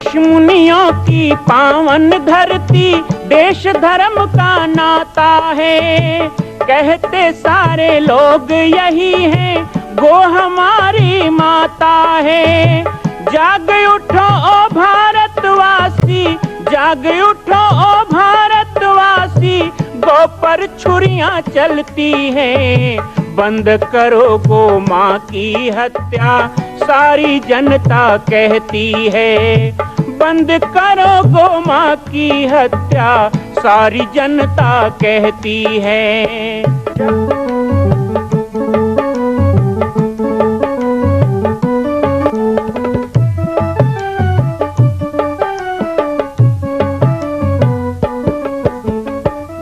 ऋषि मुनियों की पावन धरती, देश धर्म का नाता है। कहते सारे लोग यही हैं, गो हमारी माता है। जाग उठो ओ भारतवासी, जाग उठो ओ भारतवासी, गो पर छुरियां चलती हैं। बंद करो गो माँ की हत्या, सारी जनता कहती है। बंद करो गो माँ की हत्या, सारी जनता कहती है।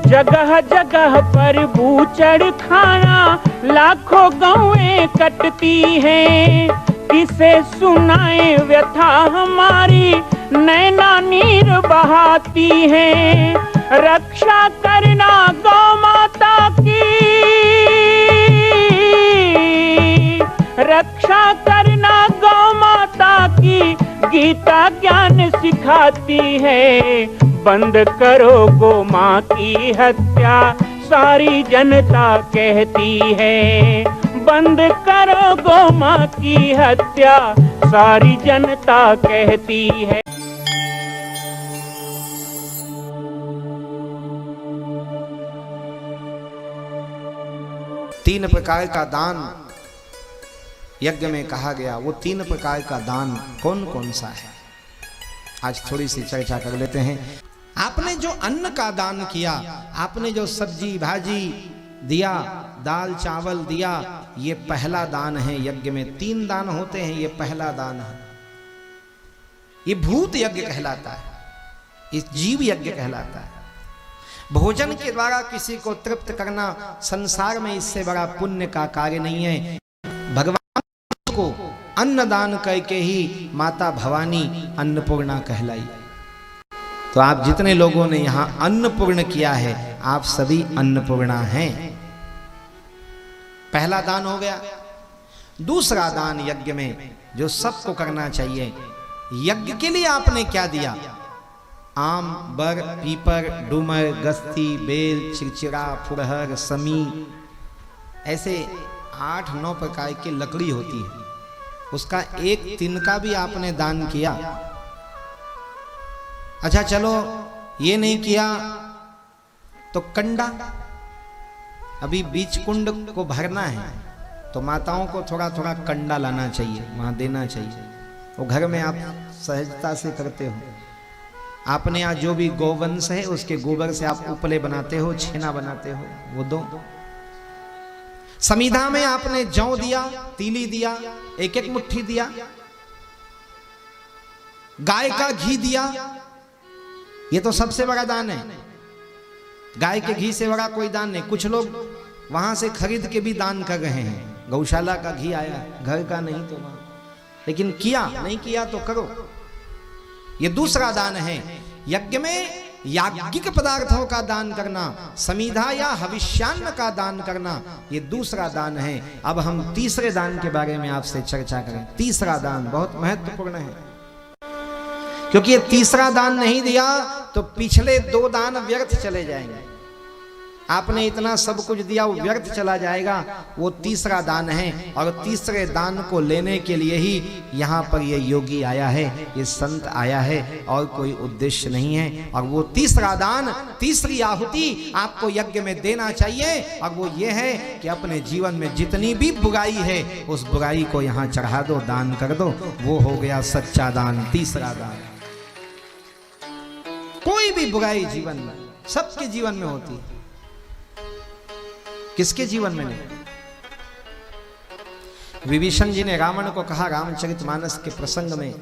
जगह जगह पर बूचड़ खाना, लाखों गौएं कटती हैं। किसे सुनाए व्यथा हमारी, नैना नीर बहाती हैं। रक्षा करना गौ माता की, रक्षा करना गौ माता की, गीता ज्ञान सिखाती है। बंद करो गो माँ की हत्या, सारी जनता कहती है। बंद करो गो माँ की हत्या, सारी जनता कहती है। तीन प्रकार का दान यज्ञ में कहा गया, वो तीन प्रकार का दान कौन कौन सा है, आज थोड़ी सी चर्चा कर लेते हैं। आपने जो अन्न का दान किया, आपने जो सब्जी भाजी दिया, दाल चावल दिया, ये पहला दान है। यज्ञ में तीन दान होते हैं, ये पहला दान है। ये भूत यज्ञ कहलाता है, इस जीव यज्ञ कहलाता है। भोजन के द्वारा किसी को तृप्त करना संसार में इससे बड़ा पुण्य का कार्य नहीं है। भगवान को अन्न दान करके ही माता भवानी अन्नपूर्णा कहलाई। तो आप जितने लोगों ने यहां अन्नपूर्ण किया है, आप सभी अन्नपूर्णा हैं। पहला दान हो गया। दूसरा दान यज्ञ में जो सबको करना चाहिए, यज्ञ के लिए आपने क्या दिया? आम, बर, पीपर, डूमर, गस्ती, बेल, चिरचिरा, फुरहर, समी, ऐसे 8-9 प्रकार की लकड़ी होती है, उसका एक तिनका भी आपने दान किया। अच्छा चलो ये नहीं किया तो कंडा, अभी बीच कुंड को भरना है तो माताओं को थोड़ा थोड़ा कंडा लाना चाहिए, वहां देना चाहिए। वो घर में आप सहजता से करते हो। आपने यहाँ जो भी गोवंश है उसके गोबर से आप उपले बनाते हो, छेना बनाते हो, वो दो। समिधा में आपने जौ दिया, तीली दिया, एक एक मुट्ठी दिया। गाय का घी दिया, ये तो सबसे बड़ा दान है। गाय के घी से बड़ा कोई दान नहीं। कुछ लोग वहां से खरीद के भी दान कर रहे हैं, गौशाला का घी आया, घर का नहीं तो वहां, लेकिन किया नहीं किया तो करो। ये दूसरा दान है। यज्ञ में याज्ञिक पदार्थों का दान करना, समिधा या हविष्यान्न का दान करना, ये दूसरा दान है। अब हम तीसरे दान के बारे में आपसे चर्चा करें। तीसरा दान बहुत महत्वपूर्ण है, क्योंकि ये तीसरा दान नहीं दिया तो पिछले 2 दान व्यर्थ चले जाएंगे। आपने इतना सब कुछ दिया, वो व्यर्थ चला जाएगा। वो तीसरा दान है, और तीसरे दान को लेने के लिए ही यहाँ पर ये योगी आया है, ये संत आया है, और कोई उद्देश्य नहीं है। और वो तीसरा दान, तीसरी आहुति आपको यज्ञ में देना चाहिए, और वो ये है कि अपने जीवन में जितनी भी बुराई है उस बुराई को यहाँ चढ़ा दो, दान कर दो। वो हो गया सच्चा दान, तीसरा दान। कोई भी बुराई जीवन में, सबके जीवन में होती है, किसके जीवन में नहीं? विभीषण जी ने रावण को कहा रामचरितमानस के प्रसंग में,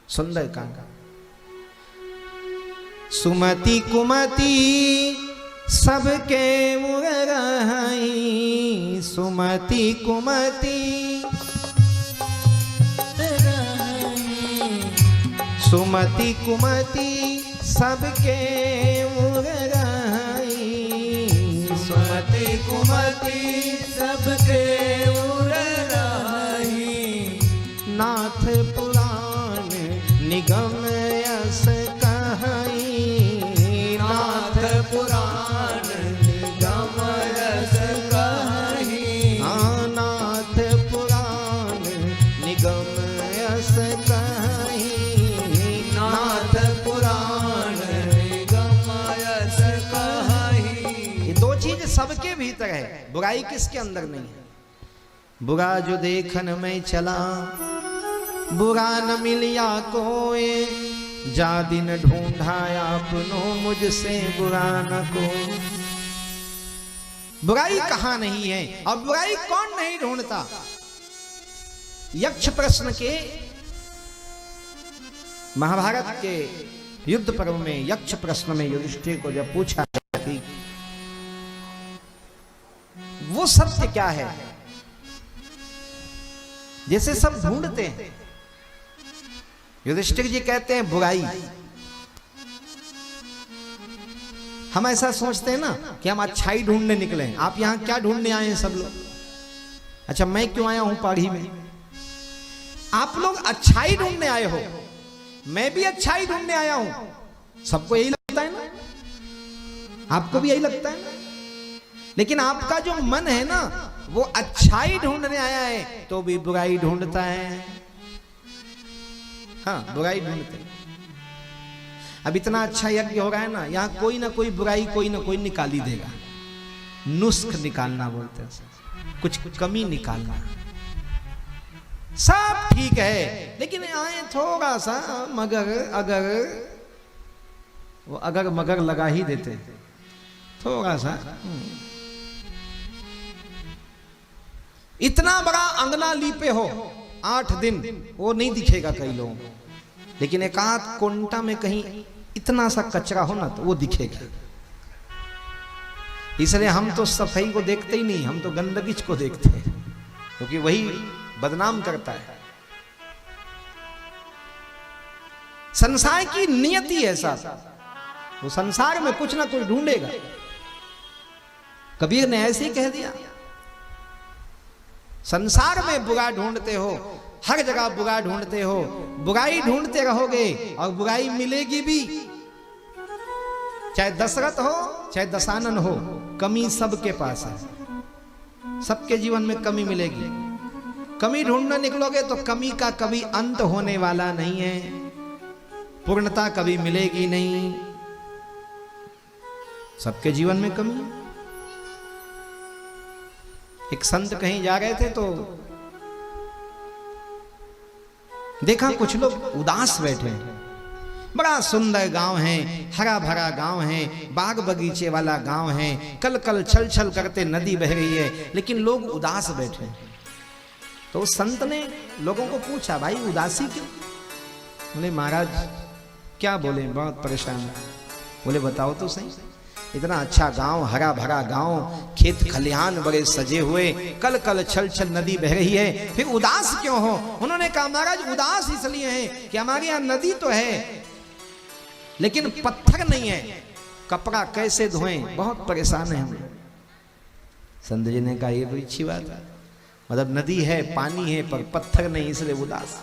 सुंदर कांड, सुमति कुमति सबके मुरहई, सुमति कुमति सुमति कुमति सबके मुरहई, सुमति कुमति सबके मुरहई, नाथ पुराण निगम सबके भीतर है, बुराई किसके अंदर नहीं है। बुरा जो देखन में चला, बुरा न मिलिया कोई, जा दिन ढूंढा आपनो मुझसे बुरा न को। बुराई कहां नहीं है और बुराई कौन नहीं ढूंढता। यक्ष प्रश्न के महाभारत के युद्ध पर्व में यक्ष प्रश्न में युधिष्ठिर को जब पूछा कि वो सत्य क्या है, जैसे सब ढूंढते हैं। युधिष्ठिर जी कहते हैं बुराई। हम ऐसा सोचते हैं ना कि हम अच्छाई ढूंढने निकले हैं। आप यहां क्या ढूंढने आए हैं सब लोग? अच्छा, मैं क्यों आया हूं पाढ़ी में? आप लोग अच्छाई ढूंढने आए हो, मैं भी अच्छाई ढूंढने आया हूं। सबको यही लगता है ना, आपको भी यही लगता है ना। लेकिन आपका जो मन है ना, वो अच्छाई ढूंढने आया है तो भी बुराई ढूंढता है। हाँ, बुराई ढूंढते हैं। अब इतना अच्छा यज्ञ हो रहा है ना, यहां कोई ना कोई बुराई कोई ना कोई निकाल ही देगा। नुस्ख निकालना बोलते हैं, कुछ कमी निकालना। सब ठीक है, लेकिन आए थोड़ा सा मगर, अगर वो अगर मगर लगा ही देते थोड़ा सा। इतना बड़ा अंगना लीपे हो 8 दिन, वो नहीं दिखेगा कई लोगों को, लेकिन एक आध कोंटा में कहीं इतना सा कचरा हो ना तो वो दिखेगा। इसलिए हम तो सफाई को देखते ही नहीं, हम तो गंदगी को देखते हैं, क्योंकि वही बदनाम करता है। संसार की नियति ऐसा, वो संसार में कुछ ना कुछ ढूंढेगा। कबीर ने ऐसे ही कह दिया, संसार में बुरा ढूंढते हो, हर जगह बुरा ढूंढते हो, बुराई ढूंढते रहोगे और बुराई मिलेगी भी। चाहे दशरथ हो चाहे दशानन हो, कमी सबके पास है। सबके जीवन में कमी मिलेगी। कमी ढूंढने निकलोगे तो कमी का कभी अंत होने वाला नहीं है, पूर्णता कभी मिलेगी नहीं। सबके जीवन में कमी। एक संत कहीं जा रहे थे तो देखा कुछ लोग उदास बैठे हैं। बड़ा सुंदर गांव है, हरा भरा गांव है, बाग बगीचे वाला गांव है, कल कल छल छल करते नदी बह रही है, लेकिन लोग उदास बैठे हैं। तो संत ने लोगों को पूछा, भाई उदासी क्यों? बोले महाराज क्या बोले, बहुत परेशान। बोले बताओ तो सही, इतना अच्छा गांव, हरा भरा गांव, खेत खलिहान बड़े सजे हुए, कल कल छल छल नदी बह रही है, फिर उदास क्यों हो? उन्होंने कहा महाराज उदास इसलिए है कि हमारे यहाँ नदी तो है लेकिन पत्थर नहीं है, कपड़ा कैसे धोएं, बहुत परेशान है हम। संत जी ने कहा ये बड़ी अच्छी बात है, मतलब नदी है, पानी है, पर पत्थर नहीं, इसलिए उदास।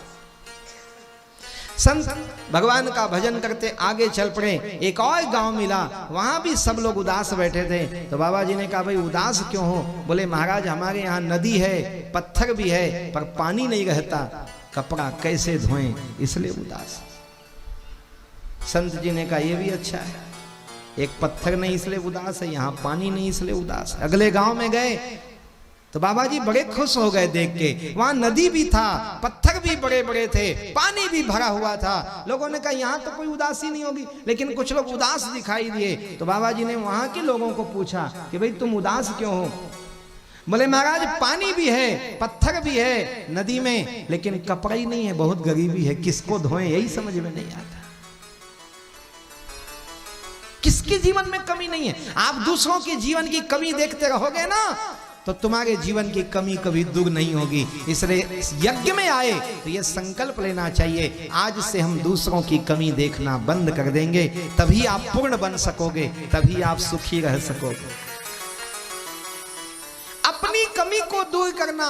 संत भगवान का भजन करते आगे चल पड़े। एक और गांव मिला, वहां भी सब लोग उदास बैठे थे। तो बाबा जी ने कहा भाई उदास क्यों हो? बोले महाराज हमारे यहाँ नदी है, पत्थर भी है, पर पानी नहीं रहता, कपड़ा कैसे धोएं, इसलिए उदास। संत जी ने कहा ये भी अच्छा है, एक पत्थर नहीं इसलिए उदास है, यहाँ पानी नहीं इसलिए उदास है। अगले गांव में गए तो बाबा जी बड़े खुश हो गए देख के, वहां नदी भी था, पत्थर भी बड़े बड़े थे, पानी भी भरा हुआ था। लोगों ने कहा यहाँ तो कोई उदासी नहीं होगी, लेकिन कुछ लोग उदास दिखाई दिए। तो बाबा जी ने वहां के लोगों को पूछा कि भाई तुम उदास क्यों हो? बोले महाराज पानी भी है, पत्थर भी है नदी में, लेकिन कपड़ा ही नहीं है, बहुत गरीबी है, किसको धोएं यही समझ में नहीं आता। किसके जीवन में कमी नहीं है? आप दूसरों के जीवन की कमी देखते रहोगे ना, तो तुम्हारे जीवन की कमी कभी दूर नहीं होगी। इसलिए यज्ञ में आए तो ये संकल्प लेना चाहिए, आज से हम दूसरों की कमी देखना बंद कर देंगे, तभी आप पूर्ण बन सकोगे, तभी आप सुखी रह सकोगे। अपनी कमी को दूर करना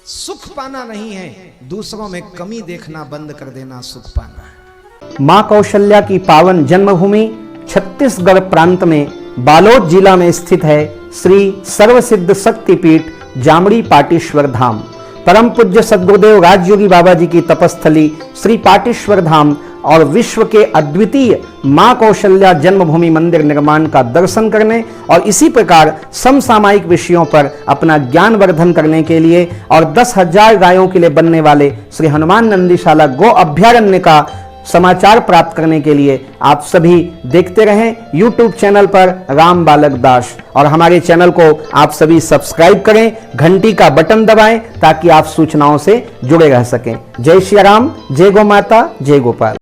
सुख पाना नहीं है, दूसरों में कमी देखना बंद कर देना सुख पाना है। मां कौशल्या की पावन जन्मभूमि छत्तीसगढ़ प्रांत में बालोद जिला में स्थित है श्री सर्वसिद्ध शक्तिपीठ जामड़ी पाटेश्वर धाम। परम पूज्य सद्गुरुदेव राजयोगी बाबा जी की तपस्थली श्री पाटेश्वर धाम और विश्व के अद्वितीय मां कौशल्या जन्मभूमि मंदिर निर्माण का दर्शन करने और इसी प्रकार समसामयिक विषयों पर अपना ज्ञानवर्धन करने के लिए और 10,000 गायों के लिए बनने वाले श्री हनुमान नंदीशाला गो अभ्यारण्य का समाचार प्राप्त करने के लिए आप सभी देखते रहें YouTube चैनल पर राम बालक दास, और हमारे चैनल को आप सभी सब्सक्राइब करें, घंटी का बटन दबाएं ताकि आप सूचनाओं से जुड़े रह सकें। जय श्री राम, जय गौ माता, जय गोपाल।